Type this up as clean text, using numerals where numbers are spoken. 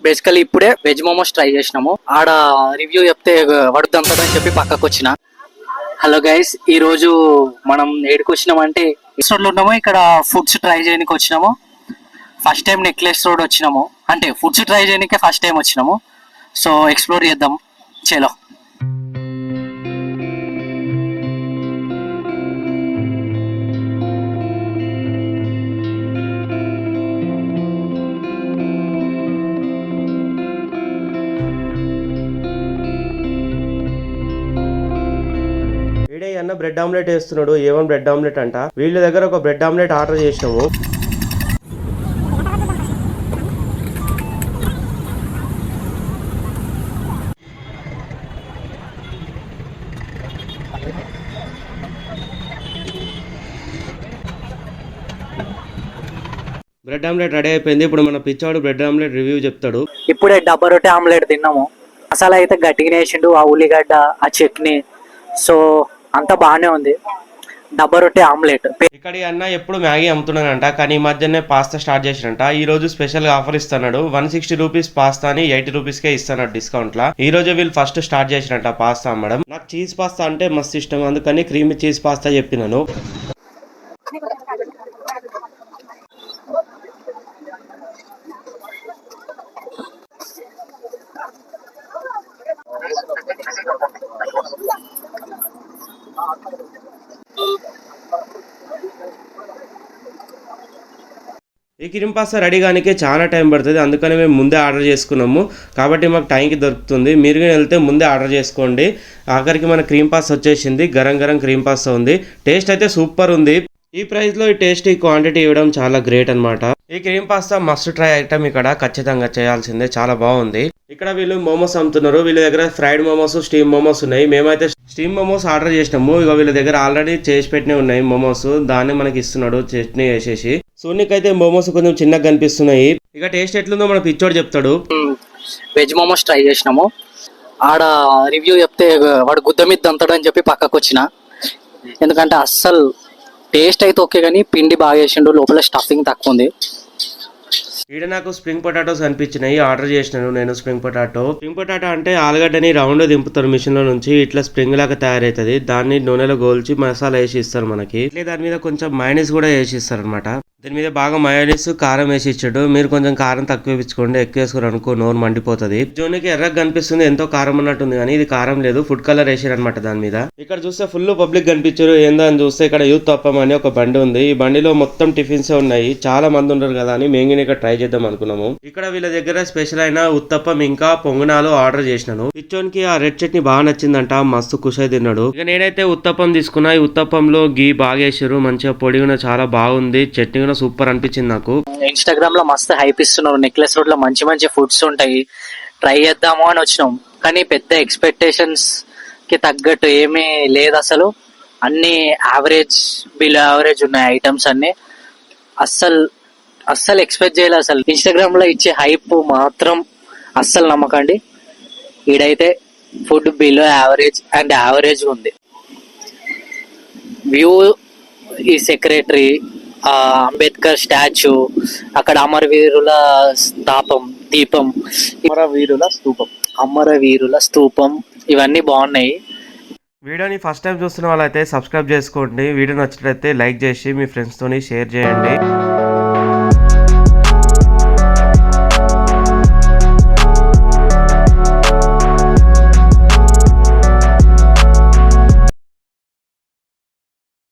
Basically ఇప్పుడే veg momos try చేసినాము. ఆడ రివ్యూ చెప్తే వడుద్దంతదని చెప్పి పక్కకు వచ్చిన. హలో గైస్, ఈ రోజు మనం ఏడుకు వచ్చినామంటే ఎపిసోడ్లో ఉన్నాము. ఇక్కడ ఫుడ్స్ ట్రై చేయడానికి వచ్చినాము. ఫస్ట్ టైం నెక్లెస్ రోడ్ వచ్చినాము, అంటే ఫుడ్స్ ట్రై చేయడానికే ఫస్ట్ టైం వచ్చినాము. సో ఎక్స్ప్లోర్ చేద్దాం, చలో. అన్న బ్రెడ్ ఆమ్లెట్ వేస్తున్నాడు. ఏమని బ్రెడ్ ఆమ్లెట్ అంట. వీళ్ళ దగ్గర ఒక బ్రెడ్ ఆమ్లెట్ ఆర్డర్ చేసినాము. బ్రెడ్ ఆమ్లెట్ రెడీ అయిపోయింది. ఇప్పుడు మన పిచ్చాడు బ్రెడ్ ఆమ్లెట్ రివ్యూ చెప్తాడు. ఇప్పుడే డబ్బా రొట్టె ఆమ్లెట్ తిన్నాము. మసాలా అయితే గట్టిగా వేసిండు, ఆ ఉల్లిగడ్డ, ఆ చట్నీ. సో అంత బాగానే ఉంది. డబ్బా రొట్టె ఆమ్లెట్. ఇక్కడ అన్న ఎప్పుడు మ్యాగీ అమ్ముతున్నానంట, కానీ ఈ మధ్యనే పాస్తా స్టార్ట్ చేసినంట. ఈ రోజు స్పెషల్ గా ఆఫర్ ఇస్తున్నాడు. 160 రూపీస్ పాస్తా అని 80 రూపీస్ కే ఇస్తున్నాడు డిస్కౌంట్ లా. ఈ రోజు వీళ్ళు ఫస్ట్ స్టార్ట్ చేసినట్ట పాస్తా అమ్మడం. నాకు చీజ్ పాస్తా అంటే మస్తు ఇష్టం, అందుకని క్రీమీ చీజ్ పాస్తా చెప్పినాను. ఈ క్రీమ్ పాస్తా రెడీ కానికే చాలా టైం పడుతుంది, అందుకని మేము ముందే ఆర్డర్ చేసుకున్నాము. కాబట్టి మాకు టైంకి దొరుకుతుంది. మీరు కూడా వెళ్తే ముందే ఆర్డర్ చేసుకోండి. ఆఖరికి మన క్రీమ్ పాస్తా వచ్చేసింది. గరం గరం క్రీమ్ పాస్తా ఉంది. టేస్ట్ అయితే సూపర్ ఉంది. ఈ ప్రైస్ లో ఈ టేస్ట్, ఈ క్వాంటిటీ ఇవ్వడం చాలా గ్రేట్ అనమాట. ఈ cream pasta must try item, ఇక్కడ ఖచ్చితంగా చేయాల్సిందే. చాలా బాగుంది. ఇక్కడ వీళ్ళు మోమోస్ అమ్ముతున్నారు. వీళ్ళ దగ్గర ఫ్రైడ్ మోమోస్, స్టీమ్ మోమోస్ ఉన్నాయి. మేమైతే స్టీమ్ మోమోస్ ఆర్డర్ చేసినాము. ఇక వీళ్ళ దగ్గర ఆల్రెడీ చేసి పెట్టినవి ఉన్నాయి మోమోస్. దాన్ని మనకి ఇస్తున్నాడు చట్నీ వేసేసి. సోనికైతే మోమోస్ కొంచెం చిన్నగా కనిపిస్తున్నాయి. ఇక టేస్ట్ ఎట్లుందో మన పిచ్చోడు చెప్తాడు. వెజ్ మోమోస్ ట్రై చేసినాము. ఆడ రివ్యూ చెప్తే వాడు గుద్ద మీద దంతాడు అని చెప్పి పక్కకు వచ్చిన. ఎందుకంటే అస్సలు టేస్ట్ అయితే ఓకే, కానీ పిండి బాగా వేసిండు, లోపల స్టఫింగ్ తక్కువ ఉంది. ఈడ నాకు స్ప్రింగ్ పొటాటోస్ అనిపించినాయి. ఆర్డర్ చేసినాను నేను స్ప్రింగ్ పొటాటో. స్ప్రింగ్ పొటాటో అంటే ఆలుగడ్డని రౌండ్ దింపుతారు మిషన్ లో నుంచి, ఇట్లా స్ప్రింగ్ లాగా తయారైతుంది. దాన్ని నూనెలో గోల్చి మసాలా వేసి ఇస్తారు మనకి. ఇట్లా దాని మీద కొంచెం మయోనీస్ కూడా వేసి ఇస్తారు అనమాట. దీని మీద బాగా మయోనీస్, కారం వేసి ఇచ్చాడు. మీరు కొంచెం కారం తక్కువ ఇచ్చుకోండి, ఎక్కువ వేసుకుని అనుకో నోరు మండిపోతుంది. జోనికి ఎర్రగా కనిపిస్తుంది, ఎంతో కారం ఉన్నట్టుంది, కానీ ఇది కారం లేదు, ఫుడ్ కలర్ వేసారు అనమాట దాని మీద. ఇక్కడ చూస్తే ఫుల్ పబ్లిక్ కనిపించారు. ఏందో అని చూస్తే ఇక్కడ యూత్ తప్పం అని ఒక బండి ఉంది. ఈ బండిలో మొత్తం టిఫిన్స్ ఉన్నాయి. చాలా మంది ఉంటారు కదా అని మేము ఇక్కడ ట్రై చేద్దాం అనుకున్నాము. ఇక్కడ వీళ్ళ దగ్గర స్పెషల్ అయిన ఉత్తప్పం ఇంకా పొంగనాలు ఆర్డర్ చేసినాను. పిచ్చోనికి ఆ రెడ్ చట్నీ బాగా నచ్చిందంట, మస్తు ఖుషి తిన్నాడు. ఇక నేనైతే ఉత్తప్పం తీసుకున్నా. ఈ ఉత్తప్పంలో గీ బాగా వేసారు, మంచిగా పొడి కూడా చాలా బాగుంది, చట్నీ కూడా సూపర్ అనిపించింది నాకు. ఇన్స్టాగ్రామ్ లో మస్తు హైప్ ఇస్తున్నారు. నెక్లెస్ రోడ్ లో మంచి మంచి ఫుడ్స్ ఉంటాయి, ట్రై చేద్దాము అని వచ్చినాం. కానీ పెద్ద ఎక్స్పెక్టేషన్స్ కి తగ్గట్టు ఏమీ లేదు అసలు. అన్ని యావరేజ్, బిలో యావరేజ్ ఉన్నాయి ఐటమ్స్ అన్ని. అస్సలు ఎక్స్పెక్ట్ చేయలేదు అసలు. ఇన్స్టాగ్రామ్ లో ఇచ్చే హైప్ మాత్రం అస్సలు నమ్మకండి. ఈడైతే food below average and average ఉంది. వ్యూ, ఈ సెక్రటరీ, అంబేద్కర్ స్టాచ్యూ, అక్కడ అమరవీరుల స్తూపం ఇవన్నీ బాగున్నాయి. వీడియోని ఫస్ట్ టైం చూస్తున్న వాళ్ళైతే సబ్స్క్రైబ్ చేసుకోండి. వీడియో నచ్చినట్లయితే లైక్ చేసి మీ ఫ్రెండ్స్ తోని షేర్ చేయండి.